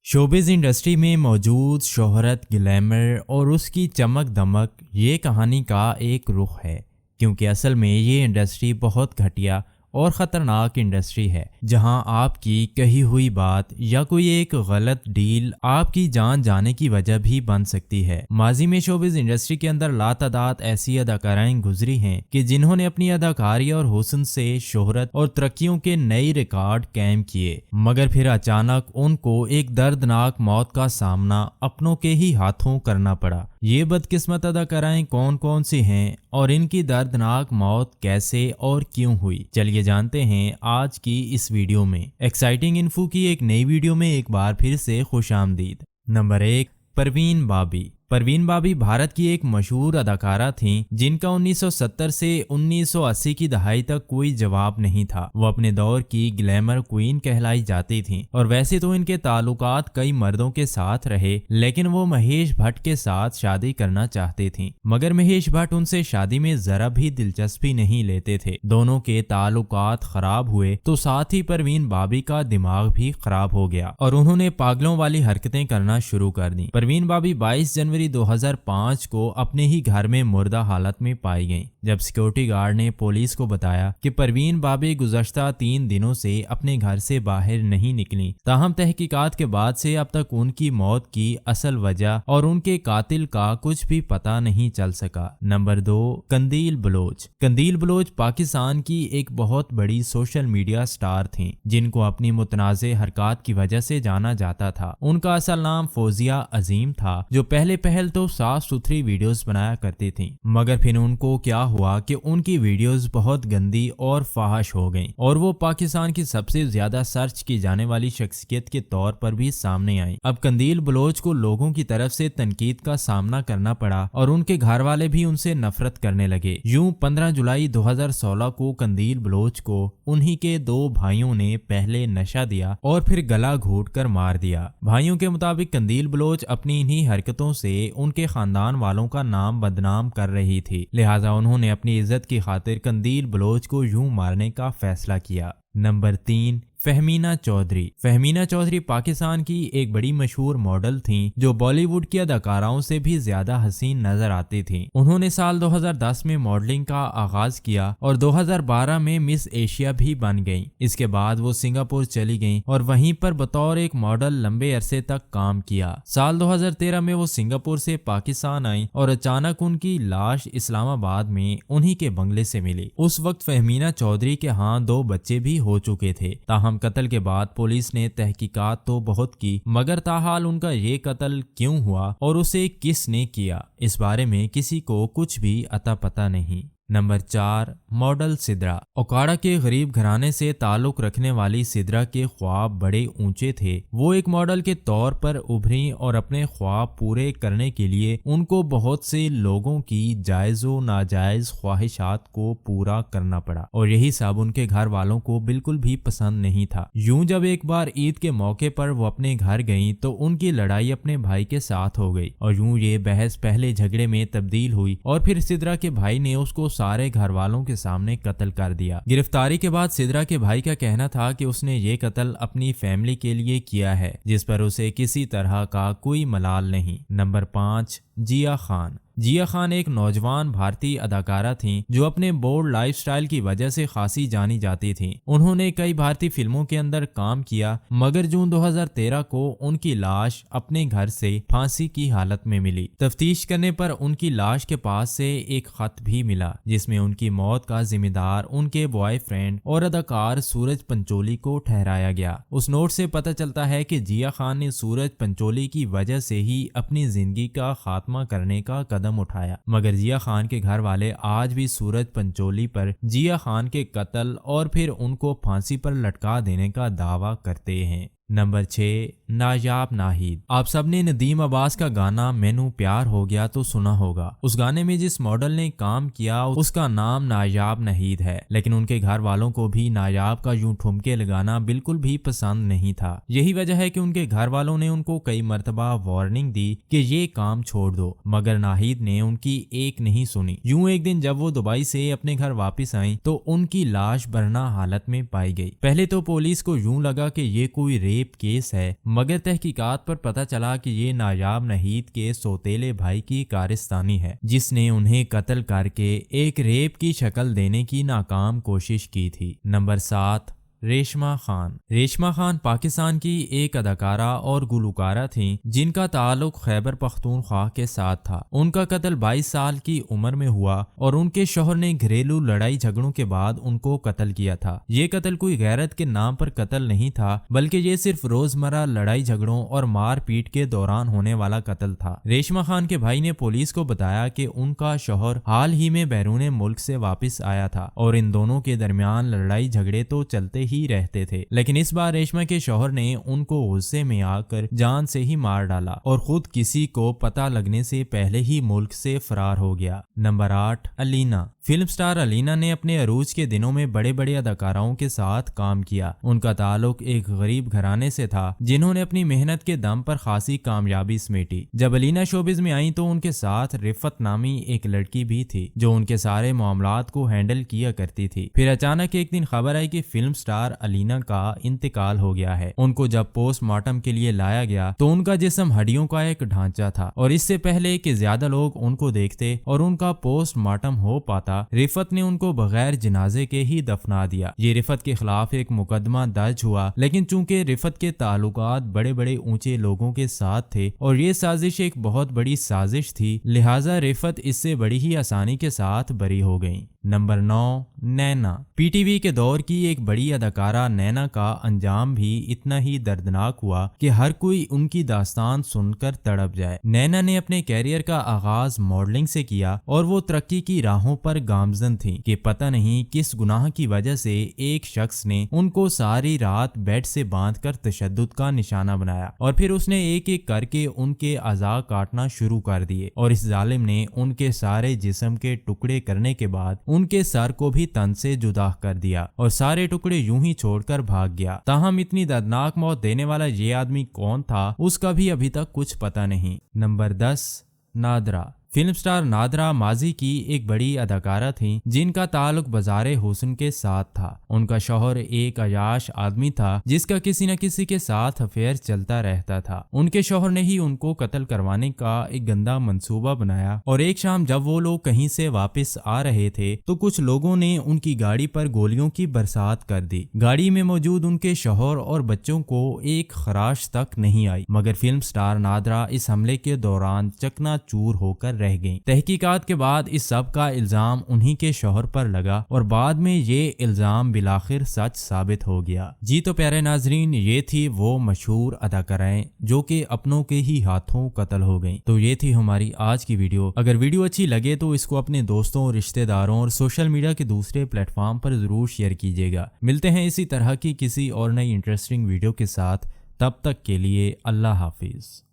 Showbiz industry में मौजूद शोहरत, ग्लैमर और उसकी चमक दमक ये कहानी का एक रुख है, क्योंकि असल में ये इंडस्ट्री बहुत घटिया और ख़तरनाक इंडस्ट्री है, जहां आपकी कही हुई बात या कोई एक गलत डील आपकी जान जाने की वजह भी बन सकती है। माजी में शोबिज़ इंडस्ट्री के अंदर लातादाद ऐसी अदाकाराएं गुजरी हैं कि जिन्होंने अपनी अदाकारी और हुस्न से शोहरत और तरक्कियों के नए रिकॉर्ड कायम किए, मगर फिर अचानक उनको एक दर्दनाक मौत का सामना अपनों के ही हाथों करना पड़ा। ये बदकिस्मत अदाकाराएं कौन कौन सी हैं और इनकी दर्दनाक मौत कैसे और क्यों हुई, चलिए जानते हैं आज की इस वीडियो में। एक्साइटिंग इन्फो की एक नई वीडियो में एक बार फिर से खुशामदीद। नंबर 1, परवीन बाबी। परवीन बाबी भारत की एक मशहूर अदाकारा थीं, जिनका 1970 से 1980 की दहाई तक कोई जवाब नहीं था। वो अपने दौर की ग्लैमर क्वीन कहलाई जाती थीं और वैसे तो इनके ताल्लुकात कई मर्दों के साथ रहे, लेकिन वो महेश भट्ट के साथ शादी करना चाहती थीं, मगर महेश भट्ट उनसे शादी में जरा भी दिलचस्पी नहीं लेते थे। दोनों के ताल्लुकात खराब हुए तो साथ ही परवीन बाबी का दिमाग भी खराब हो गया और उन्होंने पागलों वाली हरकतें करना शुरू कर दी। परवीन बाबी 22 जनवरी 2005 को अपने ही घर में मुर्दा हालत में पाई गईं, जब सिक्योरिटी गार्ड ने पुलिस को बताया कि परवीन बाबी गुज़श्ता 3 दिनों से अपने घर से बाहर नहीं निकली। ताहम तहकीकात के बाद से अब तक उनकी मौत की असल वजह और उनके कातिल का कुछ भी पता नहीं चल सका। नंबर 2, कंदील बलोच। कंदील बलोच पाकिस्तान की एक बहुत बड़ी सोशल मीडिया स्टार थीं, जिनको अपनी मुतनाज़े हरकत की वजह से जाना जाता था। उनका असल नाम फौजिया अजीम था, जो पहले तो साफ सुथरी वीडियोस बनाया करती थीं, मगर फिर उनको क्या हुआ कि उनकी वीडियोस बहुत गंदी और फाहश हो गईं और वो पाकिस्तान की सबसे ज्यादा सर्च की जाने वाली शख्सियत के तौर पर भी सामने आई। अब कंदील बलोच को लोगों की तरफ से तनकीद का सामना करना पड़ा और उनके घर वाले भी उनसे नफरत करने लगे। यूं 15 जुलाई 2016 को कंदील बलोच को उन्हीं के 2 भाइयों ने पहले नशा दिया और फिर गला घोट कर मार दिया। भाइयों के मुताबिक कंदील बलोच अपनी इन्हीं हरकतों से उनके खानदान वालों का नाम बदनाम कर रही थी, लिहाजा उन्होंने अपनी इज्जत की खातिर कंदील बलोच को यूं मारने का फैसला किया। नंबर 3, फहमीना चौधरी। फहमीना चौधरी पाकिस्तान की एक बड़ी मशहूर मॉडल थीं, जो बॉलीवुड की अदाकाराओं से भी ज्यादा हसीन नजर आती थीं। उन्होंने साल 2010 में मॉडलिंग का आगाज किया और 2012 में मिस एशिया भी बन गईं। इसके बाद वो सिंगापुर चली गईं और वहीं पर बतौर एक मॉडल लंबे अरसे तक काम किया। साल 2013 में वो सिंगापुर से पाकिस्तान आई और अचानक उनकी लाश इस्लामाबाद में उन्हीं के बंगले से मिली। उस वक्त फहमीना चौधरी के यहाँ 2 बच्चे भी हो चुके थे। हम कत्ल के बाद पुलिस ने तहकीकात तो बहुत की, मगर ताहाल उनका ये कत्ल क्यों हुआ और उसे किसने किया, इस बारे में किसी को कुछ भी अता पता नहीं। Number 4, model Sidra. ओकाड़ा के गरीब घराने से ताल्लुक रखने वाली सिद्रा के ख्वाब बड़े ऊंचे थे। वो एक मॉडल के तौर पर उभरी और अपने ख्वाब पूरे करने के लिए उनको बहुत से लोगों की जायज व नाजायज ख्वाहिशात को पूरा करना पड़ा और यही सब उनके घर वालों को बिल्कुल भी पसंद नहीं था। यूं जब एक बार ईद के मौके पर वो अपने घर गईं तो उनकी लड़ाई अपने भाई के साथ हो गई और यूं ये बहस पहले झगड़े में तब्दील हुई और फिर सिद्रा के भाई ने उसको सारे घर वालों के सामने कत्ल कर दिया। गिरफ्तारी के बाद सिद्रा के भाई का कहना था कि उसने ये कत्ल अपनी फैमिली के लिए किया है, जिस पर उसे किसी तरह का कोई मलाल नहीं। नंबर 5, जिया खान। जिया खान एक नौजवान भारतीय अदाकारा थीं, जो अपने बोल्ड लाइफस्टाइल की वजह से खासी जानी जाती थीं। उन्होंने कई भारतीय फिल्मों के अंदर काम किया, मगर जून 2013 को उनकी लाश अपने घर से फांसी की हालत में मिली। तफ्तीश करने पर उनकी लाश के पास से एक खत भी मिला, जिसमें उनकी मौत का जिम्मेदार उनके बॉयफ्रेंड और अदाकार सूरज पंचोली को ठहराया गया। उस नोट से पता चलता है कि जिया खान ने सूरज पंचोली की वजह से ही अपनी जिंदगी का खात्मा करने का कदम उठाया, मगर जिया खान के घर वाले आज भी सूरज पंचोली पर जिया खान के कत्ल और फिर उनको फांसी पर लटका देने का दावा करते हैं। नंबर 6, नायाब नाहिद। आप सबने नदीम अब्बास का गाना मैनू प्यार हो गया तो सुना होगा। उस गाने में जिस मॉडल ने काम किया उसका नाम नायाब नाहिद है, लेकिन उनके घर वालों को भी नायाब का यूं ठुमके लगाना बिल्कुल भी पसंद नहीं था। यही वजह है कि उनके घर वालों ने उनको कई मरतबा वार्निंग दी कि ये काम छोड़ दो, मगर नाहिद ने उनकी एक नहीं सुनी। यूं एक दिन जब वो दुबई से अपने घर वापस आई तो उनकी लाश बरना हालत में पाई गई। पहले तो पुलिस को यूं लगा कि ये कोई ریپ کیس ہے، مگر تحقیقات پر پتہ چلا کہ یہ نایاب نہید کے سوتیلے بھائی کی کارستانی ہے جس نے انہیں قتل کر کے ایک ریپ کی شکل دینے کی ناکام کوشش کی تھی۔ نمبر 7، ریشما خان۔ ریشما خان پاکستان کی ایک اداکارہ اور گلوکارہ تھیں جن کا تعلق خیبر پختونخوا کے ساتھ تھا۔ ان کا قتل 22 سال کی عمر میں ہوا اور ان کے شوہر نے گھریلو لڑائی جھگڑوں کے بعد ان کو قتل کیا تھا۔ یہ قتل کوئی غیرت کے نام پر قتل نہیں تھا، بلکہ یہ صرف روزمرہ لڑائی جھگڑوں اور مار پیٹ کے دوران ہونے والا قتل تھا۔ ریشما خان کے بھائی نے پولیس کو بتایا کہ ان کا شوہر حال ہی میں بیرون ملک سے واپس آیا تھا اور ان دونوں کے درمیان لڑائی جھگڑے تو چلتے ہی رہتے تھے، لیکن اس بار ریشما کے شوہر نے ان کو غصے میں آ کر جان سے ہی مار ڈالا اور خود کسی کو پتہ لگنے سے پہلے ہی ملک سے فرار ہو گیا۔ نمبر 8، علینا۔ فلم سٹار علینا نے اپنے عروج کے دنوں میں بڑے بڑے اداکاراؤں کے ساتھ کام کیا۔ ان کا تعلق ایک غریب گھرانے سے تھا جنہوں نے اپنی محنت کے دم پر خاصی کامیابی سمیٹی۔ جب علینا شوبز میں آئیں تو ان کے ساتھ رفت نامی ایک لڑکی بھی تھی جو ان کے سارے معاملات کو ہینڈل کیا کرتی تھی۔ پھر اچانک ایک دن خبر آئی کہ فلم سٹار علینا کا انتقال ہو گیا ہے۔ ان کو جب پوسٹ مارٹم کے لیے لایا گیا تو ان کا جسم ہڈیوں کا ایک ڈھانچہ تھا، اور اس سے پہلے کہ زیادہ لوگ ان کو دیکھتے اور ان کا پوسٹ مارٹم ہو پاتا، رفت نے ان کو بغیر جنازے کے ہی دفنا دیا۔ یہ رفت کے خلاف ایک مقدمہ درج ہوا، لیکن چونکہ رفت کے تعلقات بڑے بڑے اونچے لوگوں کے ساتھ تھے اور یہ سازش ایک بہت بڑی سازش تھی، لہٰذا رفت اس سے بڑی ہی آسانی کے ساتھ بری ہو گئیں۔ نمبر 9، نینا۔ پی ٹی وی کے دور کی ایک بڑی اداکارہ نینا کا انجام بھی اتنا ہی دردناک ہوا کہ ہر کوئی ان کی داستان سن کر تڑپ جائے۔ نینا نے اپنے کیریئر کا آغاز ماڈلنگ سے کیا اور وہ ترقی کی راہوں پر گامزن تھیں کہ پتہ نہیں کس گناہ کی وجہ سے ایک شخص نے ان کو ساری رات بیڈ سے باندھ کر تشدد کا نشانہ بنایا اور پھر اس نے ایک ایک کر کے ان کے اعضاء کاٹنا شروع کر دیے، اور اس ظالم نے ان کے سارے جسم کے ٹکڑے کرنے کے بعد ان کے سر کو بھی تن سے جدا کر دیا اور سارے ٹکڑے یوں ہی چھوڑ کر بھاگ گیا۔ تاہم اتنی دردناک موت دینے والا یہ آدمی کون تھا اس کا بھی ابھی تک کچھ پتہ نہیں۔ Number 10، Nadira. Film star Nadira ماضی کی ایک بڑی اداکارہ تھیں جن کا تعلق بازار حسن کے ساتھ تھا۔ ان کا شوہر ایک عیاش آدمی تھا جس کا کسی نہ کسی کے ساتھ افیئر چلتا رہتا تھا۔ ان کے شوہر نے ہی ان کو قتل کروانے کا ایک گندا منصوبہ بنایا، اور ایک شام جب وہ لوگ کہیں سے واپس آ رہے تھے تو کچھ لوگوں نے ان کی گاڑی پر گولیوں کی برسات کر دی۔ گاڑی میں موجود ان کے شوہر اور بچوں کو ایک خراش تک نہیں آئی، مگر فلم سٹار نادرہ اس حملے کے دوران چکنا چور ہو کر رہ گئیں۔ تحقیقات کے بعد اس سب کا الزام انہی کے شوہر پر لگا اور بعد میں یہ الزام بالآخر سچ ثابت ہو گیا۔ جی تو پیارے ناظرین، یہ تھی وہ مشہور اداکارائیں جو کہ اپنوں کے ہی ہاتھوں قتل ہو گئیں۔ تو یہ تھی ہماری آج کی ویڈیو۔ اگر ویڈیو اچھی لگے تو اس کو اپنے دوستوں، رشتہ داروں اور سوشل میڈیا کے دوسرے پلیٹ فارم پر ضرور شیئر کیجیے گا۔ ملتے ہیں اسی طرح کی کسی اور نئی انٹرسٹنگ ویڈیو کے ساتھ، تب تک کے لیے اللہ حافظ۔